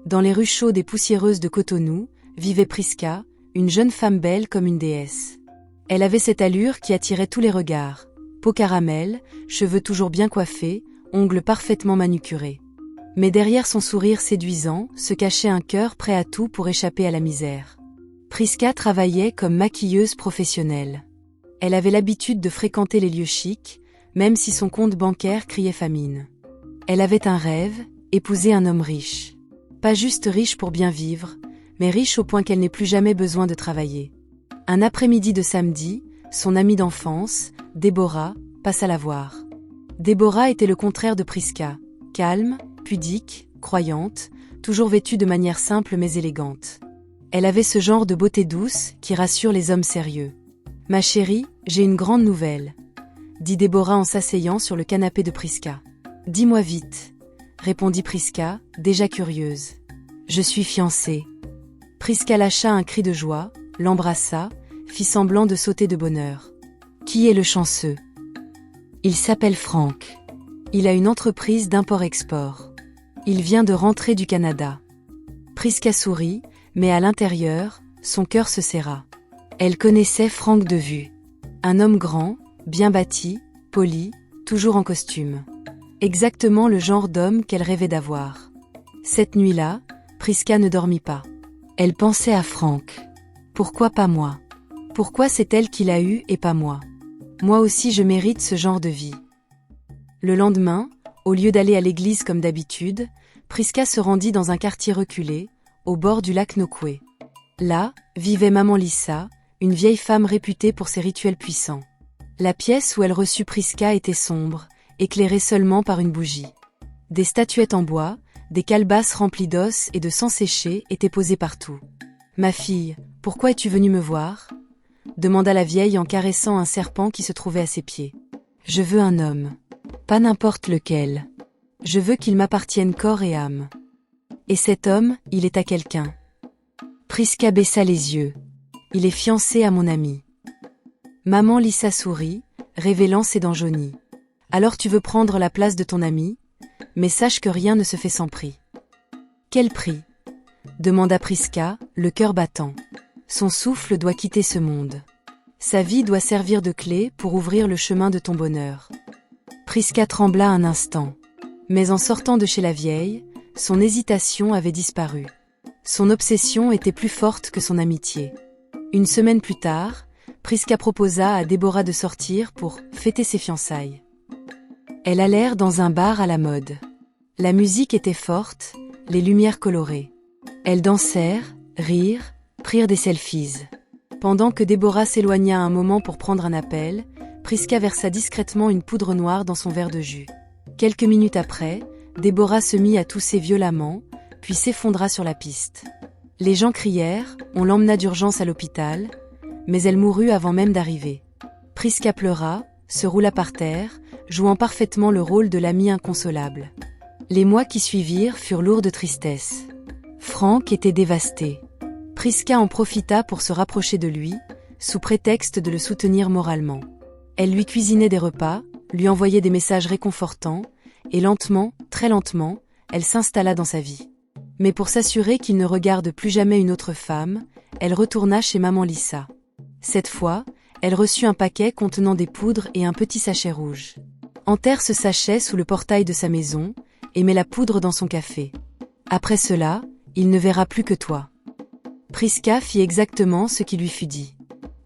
Dans les rues chaudes et poussiéreuses de Cotonou, vivait Priska, une jeune femme belle comme une déesse. Elle avait cette allure qui attirait tous les regards. Peau caramel, cheveux toujours bien coiffés, ongles parfaitement manucurés. Mais derrière son sourire séduisant, se cachait un cœur prêt à tout pour échapper à la misère. Priska travaillait comme maquilleuse professionnelle. Elle avait l'habitude de fréquenter les lieux chics, même si son compte bancaire criait famine. Elle avait un rêve, épouser un homme riche. Pas juste riche pour bien vivre, mais riche au point qu'elle n'ait plus jamais besoin de travailler. Un après-midi de samedi, son amie d'enfance, Déborah, passa la voir. Déborah était le contraire de Priska, calme, pudique, croyante, toujours vêtue de manière simple mais élégante. Elle avait ce genre de beauté douce qui rassure les hommes sérieux. « Ma chérie, j'ai une grande nouvelle », dit Déborah en s'asseyant sur le canapé de Priska. « Dis-moi vite », répondit Priska, déjà curieuse. « Je suis fiancée. » Priska lâcha un cri de joie, l'embrassa, fit semblant de sauter de bonheur. « Qui est le chanceux ?»« Il s'appelle Franck. Il a une entreprise d'import-export. Il vient de rentrer du Canada. » Priska sourit, mais à l'intérieur, son cœur se serra. Elle connaissait Franck de vue. Un homme grand, bien bâti, poli, toujours en costume. Exactement le genre d'homme qu'elle rêvait d'avoir. Cette nuit-là, Priska ne dormit pas. Elle pensait à Franck. Pourquoi pas moi? Pourquoi c'est elle qui l'a eu et pas moi? Moi aussi je mérite ce genre de vie. Le lendemain, au lieu d'aller à l'église comme d'habitude, Priska se rendit dans un quartier reculé, au bord du lac Nokoué. Là, vivait maman Lissa, une vieille femme réputée pour ses rituels puissants. La pièce où elle reçut Priska était sombre, éclairée seulement par une bougie. Des statuettes en bois, des calebasses remplies d'os et de sang séché étaient posées partout. « Ma fille, pourquoi es-tu venue me voir ?» demanda la vieille en caressant un serpent qui se trouvait à ses pieds. « Je veux un homme. Pas n'importe lequel. Je veux qu'il m'appartienne corps et âme. Et cet homme, il est à quelqu'un. » Priska baissa les yeux. « Il est fiancé à mon ami. » Maman Lissa sourit, révélant ses dents jaunies. « Alors tu veux prendre la place de ton ami, mais sache que rien ne se fait sans prix. »« Quel prix ?» demanda Priska, le cœur battant. Son souffle doit quitter ce monde. Sa vie doit servir de clé pour ouvrir le chemin de ton bonheur. Priska trembla un instant. Mais en sortant de chez la vieille, son hésitation avait disparu. Son obsession était plus forte que son amitié. Une semaine plus tard, Priska proposa à Déborah de sortir pour fêter ses fiançailles. Elles allèrent dans un bar à la mode. La musique était forte, les lumières colorées. Elles dansèrent, rirent, prirent des selfies. Pendant que Déborah s'éloigna un moment pour prendre un appel, Priska versa discrètement une poudre noire dans son verre de jus. Quelques minutes après, Déborah se mit à tousser violemment, puis s'effondra sur la piste. Les gens crièrent, on l'emmena d'urgence à l'hôpital, mais elle mourut avant même d'arriver. Priska pleura, se roula par terre, jouant parfaitement le rôle de l'amie inconsolable. Les mois qui suivirent furent lourds de tristesse. Franck était dévasté. Priska en profita pour se rapprocher de lui, sous prétexte de le soutenir moralement. Elle lui cuisinait des repas, lui envoyait des messages réconfortants, et lentement, très lentement, elle s'installa dans sa vie. Mais pour s'assurer qu'il ne regarde plus jamais une autre femme, elle retourna chez maman Lissa. Cette fois, elle reçut un paquet contenant des poudres et un petit sachet rouge. Enterre ce sachet sous le portail de sa maison, et mets la poudre dans son café. Après cela, il ne verra plus que toi. Priska fit exactement ce qui lui fut dit.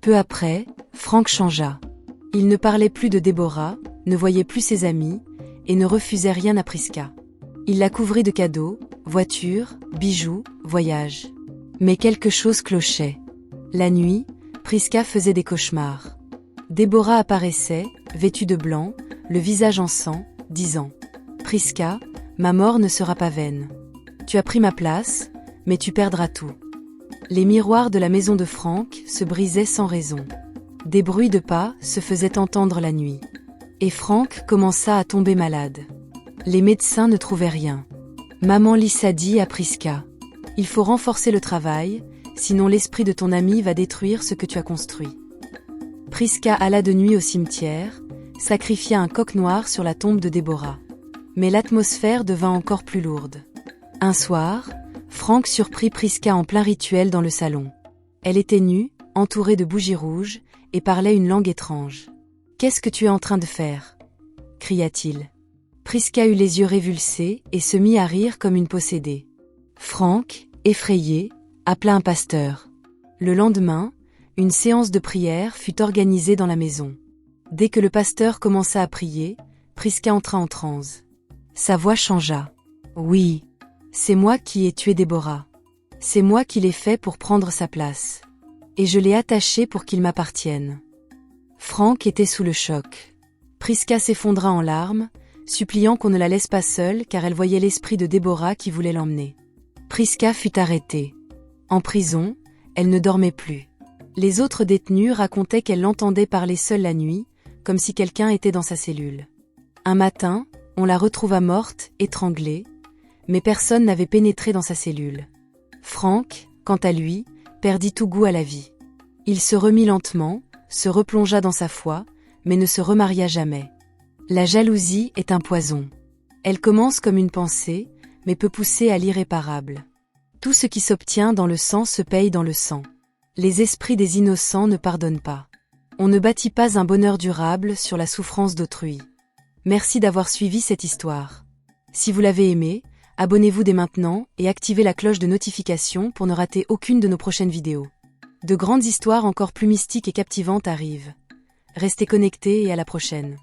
Peu après, Franck changea. Il ne parlait plus de Déborah, ne voyait plus ses amis, et ne refusait rien à Priska. Il la couvrit de cadeaux, voitures, bijoux, voyages. Mais quelque chose clochait. La nuit, Priska faisait des cauchemars. Déborah apparaissait, vêtue de blanc, le visage en sang, disant « Priska, ma mort ne sera pas vaine. Tu as pris ma place, mais tu perdras tout. » Les miroirs de la maison de Franck se brisaient sans raison. Des bruits de pas se faisaient entendre la nuit. Et Franck commença à tomber malade. Les médecins ne trouvaient rien. Maman Lissa dit à Priska « Il faut renforcer le travail, sinon l'esprit de ton ami va détruire ce que tu as construit. » Priska alla de nuit au cimetière, sacrifia un coq noir sur la tombe de Déborah. Mais l'atmosphère devint encore plus lourde. Un soir, Franck surprit Priska en plein rituel dans le salon. Elle était nue, entourée de bougies rouges, et parlait une langue étrange. « Qu'est-ce que tu es en train de faire » cria-t-il. Priska eut les yeux révulsés et se mit à rire comme une possédée. Franck, effrayé, appela un pasteur. Le lendemain, une séance de prière fut organisée dans la maison. Dès que le pasteur commença à prier, Priska entra en transe. Sa voix changea. « Oui, c'est moi qui ai tué Déborah. C'est moi qui l'ai fait pour prendre sa place. Et je l'ai attaché pour qu'il m'appartienne. » Franck était sous le choc. Priska s'effondra en larmes, suppliant qu'on ne la laisse pas seule car elle voyait l'esprit de Déborah qui voulait l'emmener. Priska fut arrêtée. En prison, elle ne dormait plus. Les autres détenus racontaient qu'elle l'entendait parler seule la nuit, comme si quelqu'un était dans sa cellule. Un matin, on la retrouva morte, étranglée, mais personne n'avait pénétré dans sa cellule. Franck, quant à lui, perdit tout goût à la vie. Il se remit lentement, se replongea dans sa foi, mais ne se remaria jamais. La jalousie est un poison. Elle commence comme une pensée, mais peut pousser à l'irréparable. Tout ce qui s'obtient dans le sang se paye dans le sang. Les esprits des innocents ne pardonnent pas. On ne bâtit pas un bonheur durable sur la souffrance d'autrui. Merci d'avoir suivi cette histoire. Si vous l'avez aimé, abonnez-vous dès maintenant et activez la cloche de notification pour ne rater aucune de nos prochaines vidéos. De grandes histoires encore plus mystiques et captivantes arrivent. Restez connectés et à la prochaine.